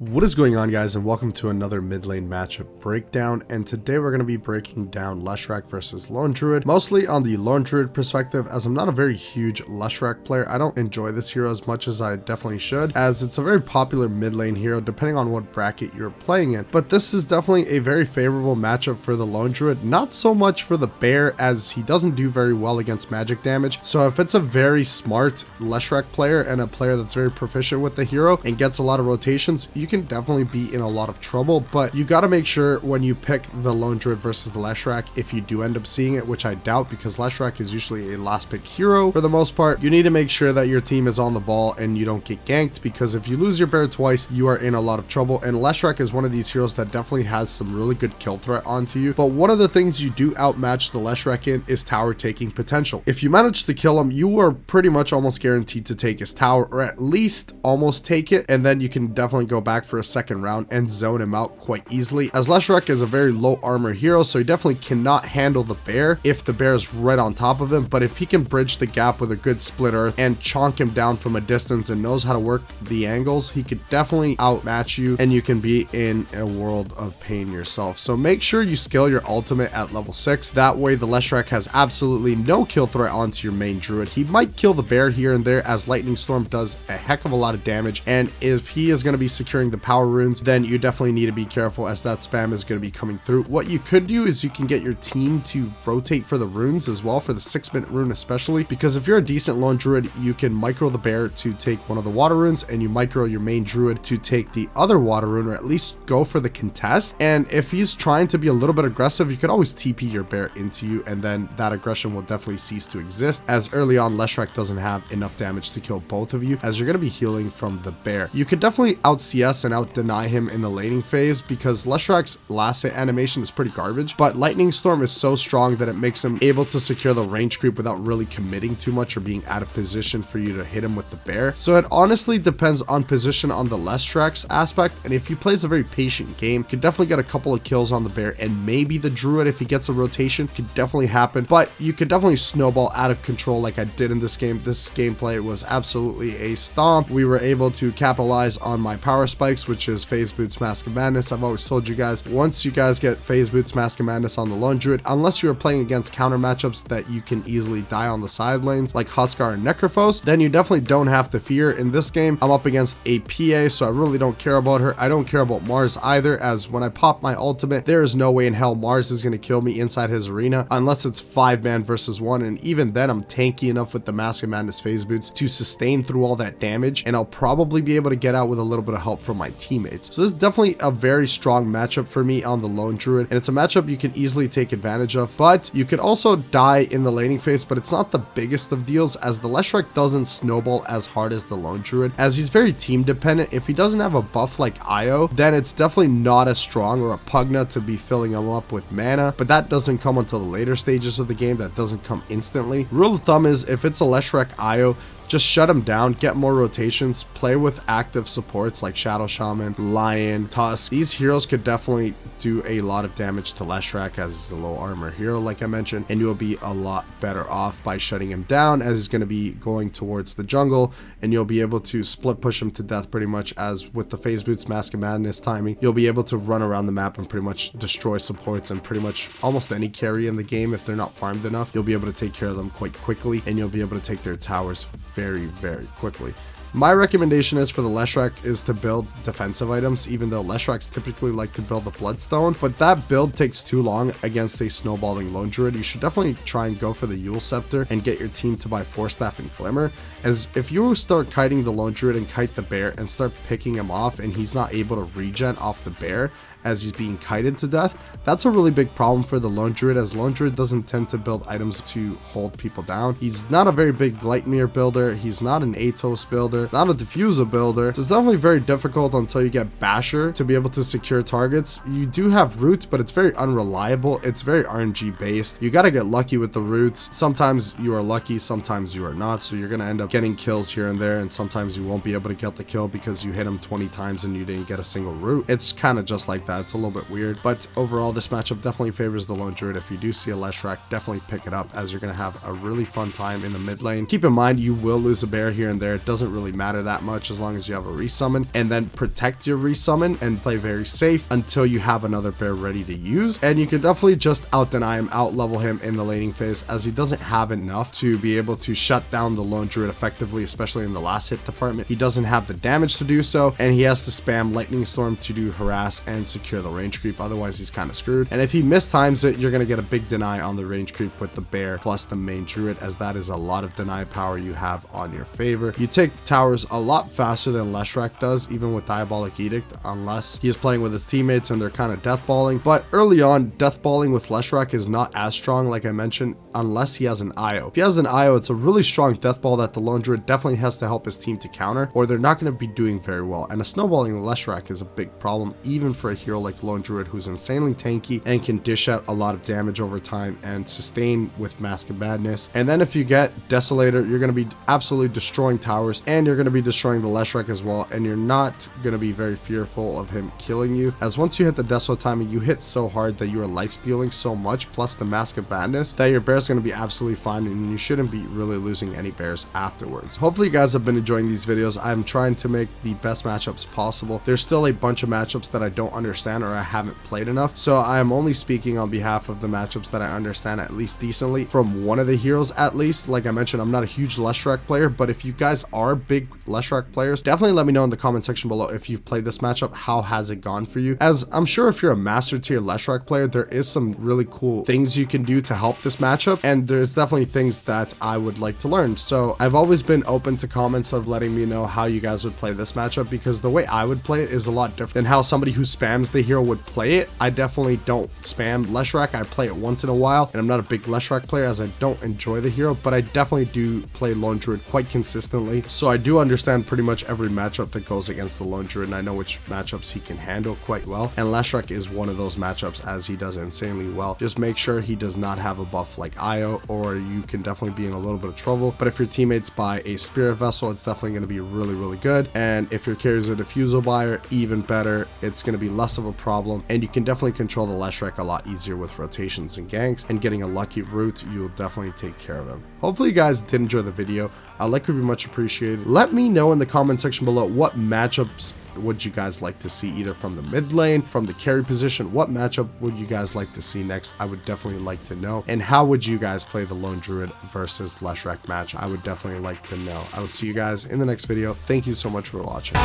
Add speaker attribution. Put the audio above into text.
Speaker 1: What is going on, guys, and welcome to another mid lane matchup breakdown. And today we're going to be breaking down LESHRAC versus Lone Druid, mostly on the Lone Druid perspective, as I'm not a very huge LESHRAC player. I don't enjoy this hero as much as I definitely should, as it's a very popular mid lane hero depending on what bracket you're playing in. But this is definitely a very favorable matchup for the Lone Druid, not so much for the bear, as he doesn't do very well against magic damage. So if it's a very smart LESHRAC player and a player that's very proficient with the hero and gets a lot of rotations, you can definitely be in a lot of trouble. But you got to make sure when you pick the Lone Druid versus the LESHRAC, if you do end up seeing it, which I doubt because LESHRAC is usually a last pick hero for the most part, you need to make sure that your team is on the ball and you don't get ganked, because if you lose your bear twice, you are in a lot of trouble. And LESHRAC is one of these heroes that definitely has some really good kill threat onto you. But one of the things you do outmatch the LESHRAC in is tower taking potential. If you manage to kill him, you are pretty much almost guaranteed to take his tower, or at least almost take it, and then you can definitely go back for a second round and zone him out quite easily, as LESHRAC is a very low armor hero, so he definitely cannot handle the bear if the bear is right on top of him. But if he can bridge the gap with a good split earth and chonk him down from a distance and knows how to work the angles, he could definitely outmatch you and you can be in a world of pain yourself. So make sure you scale your ultimate at level 6, that way the LESHRAC has absolutely no kill threat onto your main druid. He might kill the bear here and there, as Lightning Storm does a heck of a lot of damage, and if he is going to be securing the power runes, then you definitely need to be careful, as that spam is going to be coming through. What you could do is you can get your team to rotate for the runes as well, for the 6-minute rune especially, because if you're a decent lone druid, you can micro the bear to take one of the water runes, and you micro your main druid to take the other water rune, or at least go for the contest. And if he's trying to be a little bit aggressive, you could always TP your bear into you, and then that aggression will definitely cease to exist, as early on LESHRAC doesn't have enough damage to kill both of you, as you're going to be healing from the bear. You could definitely out CS and out deny him in the laning phase, because LESHRAC's last hit animation is pretty garbage, but Lightning Storm is so strong that it makes him able to secure the range creep without really committing too much or being out of position for you to hit him with the bear. So it honestly depends on position on the LESHRAC's aspect, and if he plays a very patient game, could definitely get a couple of kills on the bear, and maybe the druid, if he gets a rotation, could definitely happen. But you could definitely snowball out of control like I did in this game. This gameplay was absolutely a stomp. We were able to capitalize on my power spikes, which is Phase Boots, Mask of Madness. I've always told you guys, once you guys get Phase Boots, Mask of Madness on the Lone Druid, unless you are playing against counter matchups that you can easily die on the side lanes like Huskar and Necrophos, then you definitely don't have to fear. In this game, I'm up against a PA, so I really don't care about her. I don't care about Mars either, as when I pop my ultimate, there is no way in hell Mars is going to kill me inside his arena unless it's 5-man versus 1, and even then I'm tanky enough with the Mask of Madness Phase Boots to sustain through all that damage, and I'll probably be able to get out with a little bit of help from my teammates. So this is definitely a very strong matchup for me on the Lone Druid, and it's a matchup you can easily take advantage of. But you could also die in the laning phase, but it's not the biggest of deals, as the LESHRAC doesn't snowball as hard as the Lone Druid, as he's very team dependent. If he doesn't have a buff like Io, then it's definitely not as strong, or a Pugna to be filling him up with mana, but that doesn't come until the later stages of the game. That doesn't come instantly. Rule of thumb is, if it's a LESHRAC Io, just shut him down, get more rotations, play with active supports like Shadow Shaman, Lion, Tusk. These heroes could definitely do a lot of damage to LESHRAC, as he's a low armor hero like I mentioned, and you'll be a lot better off by shutting him down, as he's going to be going towards the jungle, and you'll be able to split push him to death pretty much, as with the Phase Boots, Mask of Madness timing, you'll be able to run around the map and pretty much destroy supports and pretty much almost any carry in the game. If they're not farmed enough, you'll be able to take care of them quite quickly, and you'll be able to take their towers very quickly. My recommendation is for the LESHRAC is to build defensive items, even though LESHRACs typically like to build the Bloodstone, but that build takes too long against a snowballing Lone Druid. You should definitely try and go for the Yule Scepter and get your team to buy Force Staff and Glimmer, as if you start kiting the Lone Druid and kite the bear and start picking him off and he's not able to regen off the bear as he's being kited to death, that's a really big problem for the Lone Druid, as Lone Druid doesn't tend to build items to hold people down. He's not a very big Lightmere builder, he's not an Atos builder, not a Diffuser builder, so it's definitely very difficult until you get Basher to be able to secure targets. You do have Roots, but it's very unreliable, it's very RNG based. You gotta get lucky with the Roots. Sometimes you are lucky, sometimes you are not, so you're gonna end up getting kills here and there, and sometimes you won't be able to get the kill because you hit him 20 times and you didn't get a single root. It's kind of just like that. It's a little bit weird, but overall this matchup definitely favors the Lone Druid. If you do see a LESHRAC, definitely pick it up, as you're going to have a really fun time in the mid lane. Keep in mind, you will lose a bear here and there. It doesn't really matter that much as long as you have a resummon, and then protect your resummon and play very safe until you have another bear ready to use. And you can definitely just out deny him, out level him in the laning phase, as he doesn't have enough to be able to shut down the lone druid effectively, especially in the last hit department. He doesn't have the damage to do so, and he has to spam lightning storm to do harass and secure the range creep, otherwise he's kind of screwed. And if he mistimes it, you're going to get a big deny on the range creep with the bear plus the main druid, as that is a lot of deny power you have on your favor. You take the towers a lot faster than LESHRAC does, even with Diabolic Edict, unless he is playing with his teammates and they're kind of deathballing. But early on, deathballing with LESHRAC is not as strong, like I mentioned, unless he has an IO. If he has an IO, it's a really strong deathball that the lone druid definitely has to help his team to counter, or they're not going to be doing very well. And a snowballing LESHRAC is a big problem, even for a hero like lone druid, who's insanely tanky and can dish out a lot of damage over time and sustain with Mask of Madness. And then if you get Desolator, you're going to be absolutely destroying towers, and you're going to be destroying the LESHRAC as well, and you're not going to be very fearful of him killing you, as once you hit the Deso timing, you hit so hard that you are life stealing so much, plus the Mask of Madness, that your bear's going to be absolutely fine, and you shouldn't be really losing any bears afterwards. Hopefully you guys have been enjoying these videos. I'm trying to make the best matchups possible. There's still a bunch of matchups that I don't understand or I haven't played enough, so I am only speaking on behalf of the matchups that I understand at least decently from one of the heroes at least. Like I mentioned, I'm not a huge LESHRAC player, but if you guys are big LESHRAC players, definitely let me know in the comment section below if you've played this matchup. How has it gone for you? As I'm sure if you're a master tier LESHRAC player, there is some really cool things you can do to help this matchup, and there's definitely things that I would like to learn. So I've always been open to comments of letting me know how you guys would play this matchup, because the way I would play it is a lot different than how somebody who spams the hero would play it. I definitely don't spam LESHRAC. I play it once in a while, and I'm not a big LESHRAC player as I don't enjoy the hero, but I definitely do play lone druid quite consistently, so I do understand pretty much every matchup that goes against the lone druid, and I know which matchups he can handle quite well, and LESHRAC is one of those matchups, as he does insanely well. Just make sure he does not have a buff like IO, or you can definitely be in a little bit of trouble. But if your teammates buy a spirit vessel, it's definitely going to be really good, and if your carries a diffusal buyer, even better. It's going to be less of a problem, and you can definitely control the LESHRAC a lot easier with rotations and ganks, and getting a lucky route, you'll definitely take care of them. Hopefully you guys did enjoy the video. A like would be much appreciated. Let me know in the comment section below what matchups would you guys like to see, either from the mid lane, from the carry position. What matchup would you guys like to see next? I would definitely like to know. And how would you guys play the lone druid versus LESHRAC match? I would definitely like to know. I will see you guys in the next video. Thank you so much for watching.